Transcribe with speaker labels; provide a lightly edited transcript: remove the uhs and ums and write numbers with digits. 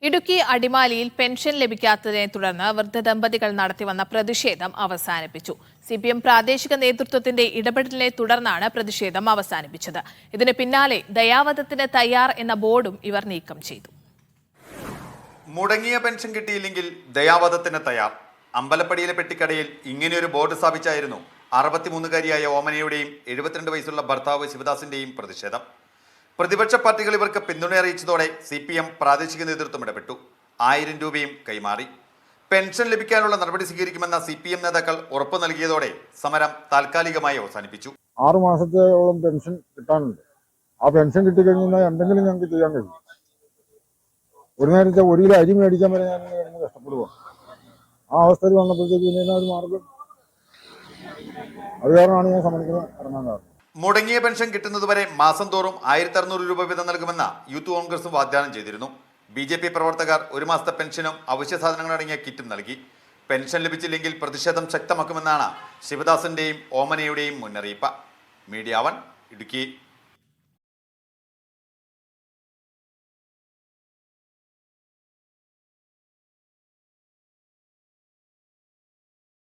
Speaker 1: ഇടുക്കി അടിമാലിയിൽ പെൻഷൻ ലഭിക്കാത്തതിനെ തുടർന്ന് വൃദ്ധ ദമ്പതികൾ നടത്തിവന്ന പ്രതിഷേധം അവസാനിപ്പിച്ചു. CPM പ്രാദേശിക നേതൃത്വത്തിന്റെ ഇടപെടലിനെ തുടർന്നാണ് പ്രതിഷേധം അവസാനിപ്പിച്ചത്. ഇതിന് പിന്നാലെ ദയാവധത്തിന് തയ്യാർ എന്ന ബോർഡും ഇവർ നീക്കം ചെയ്തു.
Speaker 2: മുടങ്ങിയ പെൻഷൻ കിട്ടിയില്ലെങ്കിൽ ദയാവധത്തിന് തയ്യാർ. അമ്പലപ്പടിയിലെ പെട്ടിക്കടയിൽ ഇങ്ങനെയൊരു ബോർഡ് സ്ഥാപിച്ചായിരുന്നു 63-കാരിയായ ഓമനയുടെയും 72 വയസ്സുള്ള ഭർത്താവ് ശിവദാസിന്റെയും പ്രതിഷേധം. പ്രതിപക്ഷ പാർട്ടികൾ ഇവർക്ക് പിന്തുണ അറിയിച്ചതോടെ CPM പ്രാദേശിക നേതൃത്വം ഇടപെട്ടു. 1000 രൂപയും കൈമാറി. പെൻഷൻ ലഭിക്കാനുള്ള നടപടി സ്വീകരിക്കുമെന്ന CPM നേതാക്കൾ ഉറപ്പു നൽകിയതോടെ സമരം താൽക്കാലികമായി അവസാനിപ്പിച്ചു.
Speaker 3: 6 മാസത്തോളം പെൻഷൻ കിട്ടാനുണ്ട്. ആ പെൻഷൻ കിട്ടിക്കഴിഞ്ഞാൽ എന്തെങ്കിലും ഞങ്ങൾക്ക് ചെയ്യാൻ കഴിയും. ഒരു നേരത്തെ 1 കിലോ അരി മേടിക്കാൻ വരെ ഞാൻ കഷ്ടപ്പെടുക. ആ അവസ്ഥയിൽ വന്നപ്പോഴത്തേക്ക് പിന്നെ ഒരു മാർഗം, അത് കാരണമാണ് ഞാൻ സമരത്തിന് ഇറങ്ങാൻ കാരണം.
Speaker 2: മുടങ്ങിയ പെൻഷൻ കിട്ടുന്നതുവരെ മാസം തോറും 1600 രൂപ വീതം നൽകുമെന്ന യൂത്ത് കോൺഗ്രസും വാഗ്ദാനം ചെയ്തിരുന്നു. BJP പ്രവർത്തകർ 1 മാസത്തെ പെൻഷനും അവശ്യ സാധനങ്ങളടങ്ങിയ കിറ്റും നൽകി. പെൻഷൻ ലഭിച്ചില്ലെങ്കിൽ പ്രതിഷേധം ശക്തമാക്കുമെന്നാണ് ശിവദാസിന്റെയും ഓമനയുടെയും മുന്നറിയിപ്പ്. മീഡിയ 1 ഇടുക്കി.